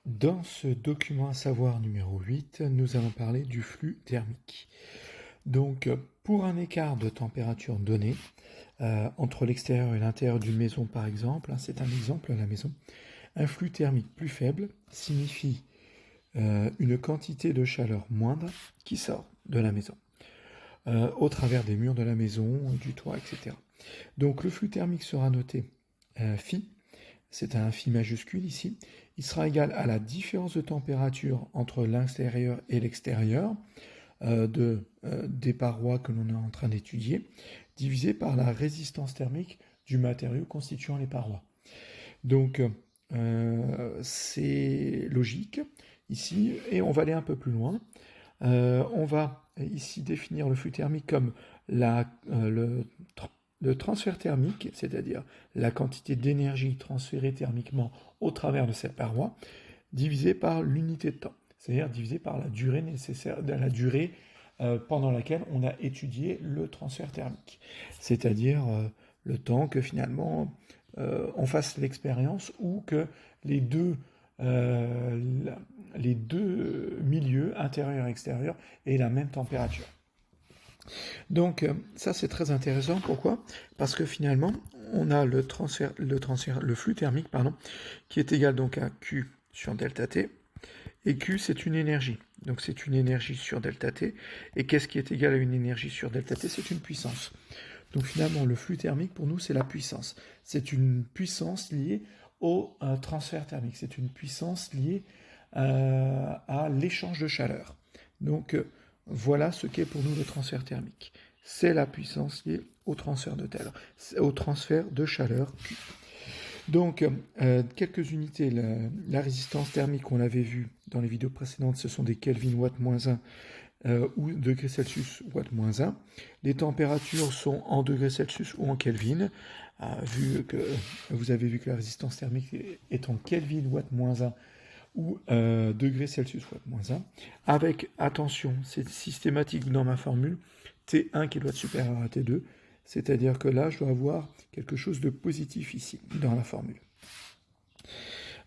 Dans ce document à savoir numéro 8, nous allons parler du flux thermique. Donc, pour un écart de température donné, entre l'extérieur et l'intérieur d'une maison par exemple, c'est un exemple à la maison, un flux thermique plus faible signifie une quantité de chaleur moindre qui sort de la maison, au travers des murs de la maison, du toit, etc. Donc le flux thermique sera noté phi, c'est un phi majuscule ici, il sera égal à la différence de température entre l'intérieur et l'extérieur des parois que l'on est en train d'étudier, divisé par la résistance thermique du matériau constituant les parois. Donc c'est logique ici, et on va aller un peu plus loin. On va ici définir le flux thermique comme le transfert thermique, c'est-à-dire la quantité d'énergie transférée thermiquement au travers de cette paroi, divisé par l'unité de temps, c'est-à-dire divisé par la durée nécessaire, la durée pendant laquelle on a étudié le transfert thermique, c'est-à-dire le temps que finalement on fasse l'expérience ou que les deux, euh, les deux milieux, intérieur et extérieur, aient la même température. Donc ça c'est très intéressant. Pourquoi? Parce que finalement on a le flux thermique qui est égal donc à Q sur delta T. Et Q c'est une énergie. Donc c'est une énergie sur delta T. Et qu'est-ce qui est égal à une énergie sur delta T? C'est une puissance. Donc finalement le flux thermique pour nous c'est la puissance. C'est une puissance liée au transfert thermique. C'est une puissance liée à l'échange de chaleur. Donc voilà ce qu'est pour nous le transfert thermique. C'est la puissance liée au transfert de chaleur Q. Donc, quelques unités. La résistance thermique, on l'avait vu dans les vidéos précédentes, ce sont des Kelvin Watt moins 1 ou degrés Celsius Watt moins 1. Les températures sont en degrés Celsius ou en Kelvin. Vu que vous avez vu que la résistance thermique est en Kelvin Watt moins 1 ou degrés Celsius Watt moins 1, avec, attention, c'est systématique dans ma formule, T1 qui doit être supérieur à T2, c'est-à-dire que là, je dois avoir quelque chose de positif ici, dans la formule.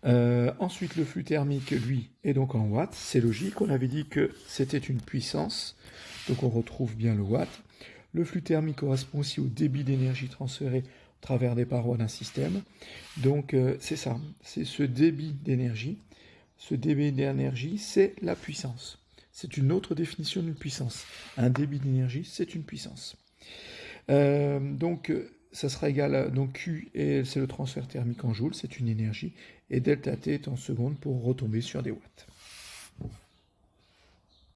Ensuite, le flux thermique, lui, est donc en watts, c'est logique, on avait dit que c'était une puissance, donc on retrouve bien le watt. Le flux thermique correspond aussi au débit d'énergie transféré au travers des parois d'un système, donc c'est ça, c'est ce débit d'énergie. Ce débit d'énergie, c'est la puissance. C'est une autre définition d'une puissance. Un débit d'énergie, c'est une puissance. Donc, ça sera égal à donc Q, et c'est le transfert thermique en joules, c'est une énergie, et delta T est en secondes pour retomber sur des watts.